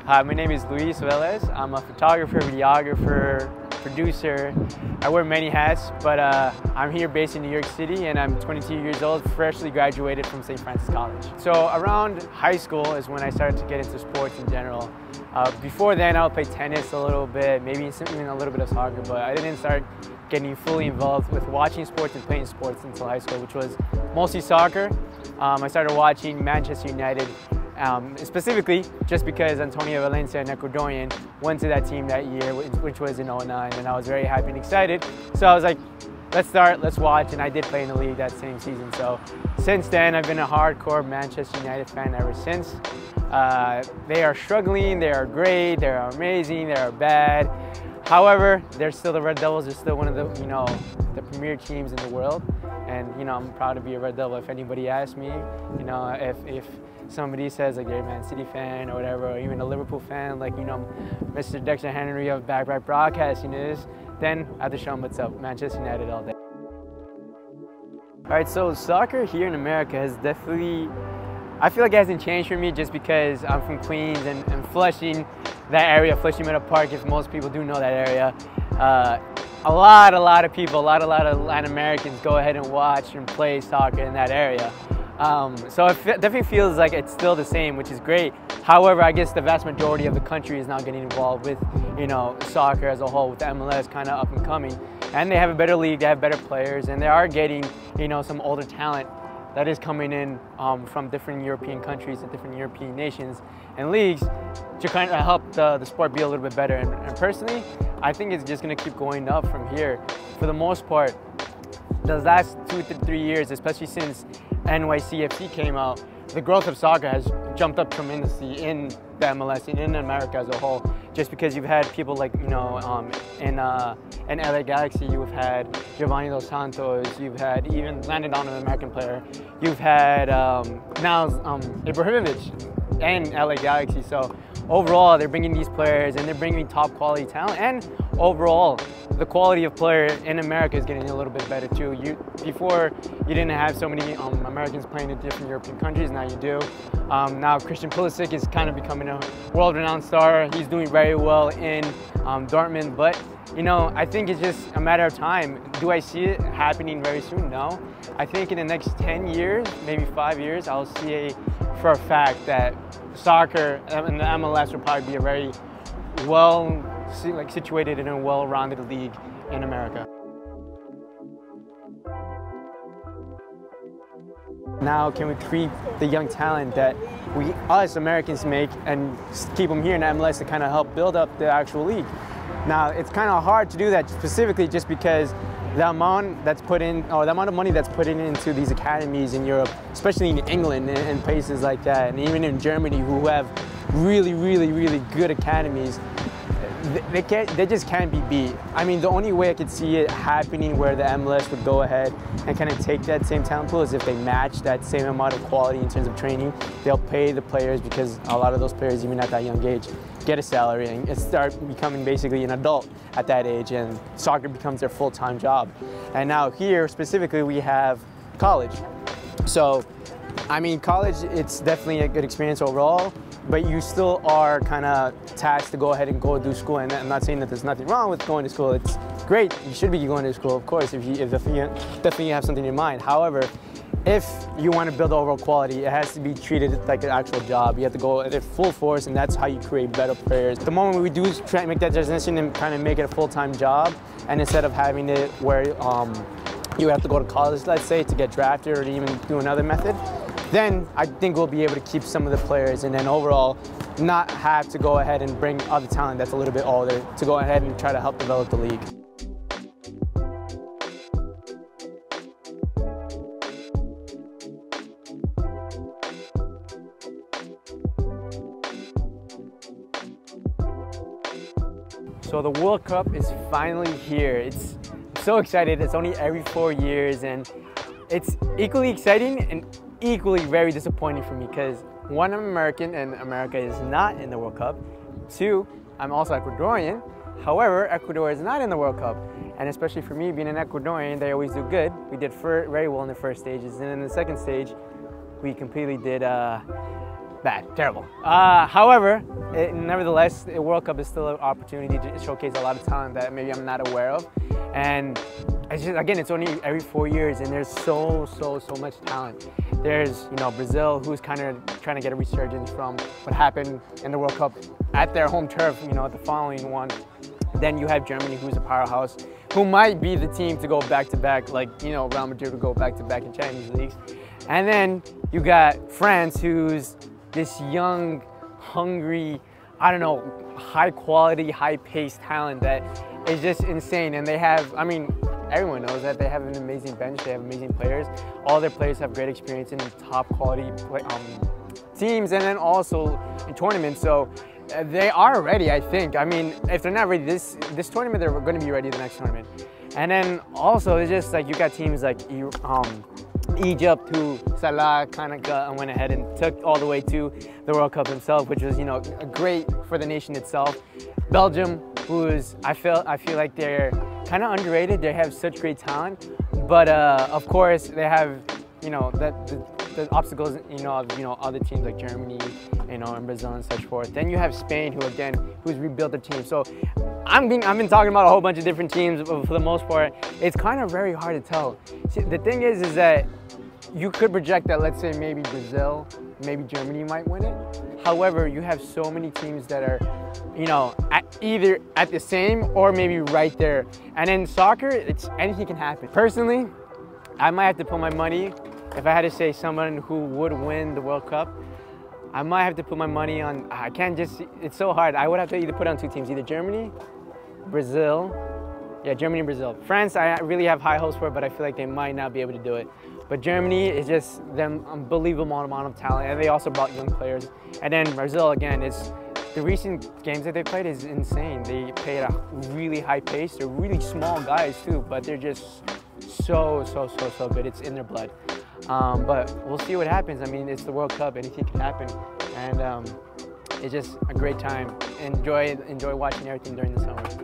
Hi, my name is Luis Velez. I'm a photographer, videographer, producer. I wear many hats, but I'm here based in New York City and I'm 22 years old, freshly graduated from St. Francis College. So around high school is when I started to get into sports in general. Before then, I would play tennis a little bit, maybe even a little bit of soccer, but I didn't start getting fully involved with watching sports and playing sports until high school, which was mostly soccer. I started watching Manchester United, specifically just because Antonio Valencia, an Ecuadorian, went to that team that year, which was in '09, and I was very happy and excited. So I was like, let's watch, and I did play in the league that same season. So since then, I've been a hardcore Manchester United fan ever since. They are struggling, they are great, they are amazing, they are bad. However, they're still the Red Devils. They're still one of the, the premier teams in the world. And, I'm proud to be a Red Devil. If anybody asks me, if somebody says like they're a Man City fan or whatever, or even a Liverpool fan, like, Mr. Dexter Henry of Back Right Broadcasting is, then I have to show them what's up. Manchester United all day. All right, so soccer here in America has definitely, I feel like it hasn't changed for me just because I'm from Queens and Flushing, that area, Flushing Meadow Park, if most people do know that area. A lot of people, a lot of Latin Americans go ahead and watch and play soccer in that area. So it definitely feels like it's still the same, which is great. However, I guess the vast majority of the country is now getting involved with, soccer as a whole, with the MLS kind of up and coming. And they have a better league, they have better players, and they are getting, some older talent that is coming in from different European countries and different European nations and leagues to kind of help the sport be a little bit better. And personally, I think it's just going to keep going up from here. For the most part, the last 2 to 3 years, especially since NYCFC came out, the growth of soccer has jumped up tremendously in the MLS and in America as a whole. Just because you've had people like, in LA Galaxy, you've had Giovanni Dos Santos, you've had even Landon Donovan, an American player, you've had now Ibrahimovic and LA Galaxy. So overall, they're bringing these players and they're bringing top quality talent, and overall, the quality of player in America is getting a little bit better too. Before, you didn't have so many Americans playing in different European countries, now you do. Now Christian Pulisic is kind of becoming a world-renowned star. He's doing very well in Dortmund, but I think it's just a matter of time. Do I see it happening very soon? No. I think in the next 10 years, maybe 5 years, I'll see for a fact that soccer and the MLS will probably be a very situated in a well-rounded league in America. Now, can we create the young talent that us Americans make and keep them here in the MLS to kind of help build up the actual league? Now, it's kind of hard to do that specifically just because the amount of money that's put into these academies in Europe, especially in England and places like that, and even in Germany, who have really good academies, they just can't be beat. I mean, the only way I could see it happening where the MLS would go ahead and kind of take that same talent pool is if they match that same amount of quality in terms of training. They'll pay the players, because a lot of those players, even at that young age, get a salary and start becoming basically an adult at that age, and soccer becomes their full-time job. And now here, specifically, we have college. So, I mean, college, it's definitely a good experience overall, but you still are kind of tasked to go ahead and go do school. And I'm not saying that there's nothing wrong with going to school. It's great. You should be going to school, of course, if you definitely have something in mind. However, if you want to build overall quality, it has to be treated like an actual job. You have to go at full force, and that's how you create better players. The moment we do try to make that transition and kind of make it a full-time job, and instead of having it where you have to go to college, let's say, to get drafted or even do another method, then I think we'll be able to keep some of the players, and then overall not have to go ahead and bring other talent that's a little bit older to go ahead and try to help develop the league. So the World Cup is finally here. It's so excited. It's only every 4 years, and it's equally exciting and equally very disappointing for me because, one, I'm American and America is not in the World Cup. 2, I'm also Ecuadorian. However, Ecuador is not in the World Cup. And especially for me, being an Ecuadorian, they always do good. We did very well in the first stages. And in the second stage, we completely did bad, terrible. However, nevertheless, the World Cup is still an opportunity to showcase a lot of talent that maybe I'm not aware of. And it's just, again, it's only every 4 years, and there's so much talent. There's, you know, Brazil, who's kind of trying to get a resurgence from what happened in the World Cup at their home turf, you know, the following one. Then you have Germany, who's a powerhouse, who might be the team to go back-to-back, like, you know, Real Madrid would go back-to-back in Champions Leagues. And then you got France, who's this young, hungry, I don't know, high-quality, high-paced talent that is just insane. And they have, I mean, everyone knows that they have an amazing bench, they have amazing players. All their players have great experience in top-quality teams and then also in tournaments. So they are ready, I think. I mean, if they're not ready this tournament, they're going to be ready the next tournament. And then also, it's just like you got teams like Egypt, who Salah kind of went ahead and took all the way to the World Cup himself, which was, you know, great for the nation itself. Belgium, who's I feel like they're kind of underrated. They have such great talent, but of course they have, you know, the obstacles, you know, of, you know, other teams like Germany, you know, and Brazil and such forth. Then you have Spain, who's rebuilt their team. So I've been talking about a whole bunch of different teams, but for the most part, it's kind of very hard to tell. See, the thing is that you could project that, let's say maybe Brazil, maybe Germany might win it. However, you have so many teams that are, you know, either at the same or maybe right there. And in soccer, anything can happen. Personally, I might have to put my money, if I had to say someone who would win the World Cup, I might have to put my money on, I can't just, it's so hard. I would have to either put on two teams, either Germany, Brazil. Yeah, Germany and Brazil. France, I really have high hopes for, but I feel like they might not be able to do it. But Germany is just them unbelievable amount of talent, and they also brought young players. And then Brazil, again, the recent games that they played is insane. They play at a really high pace. They're really small guys too, but they're just so good. It's in their blood. But we'll see what happens. I mean, it's the World Cup. Anything can happen, and it's just a great time. Enjoy watching everything during the summer.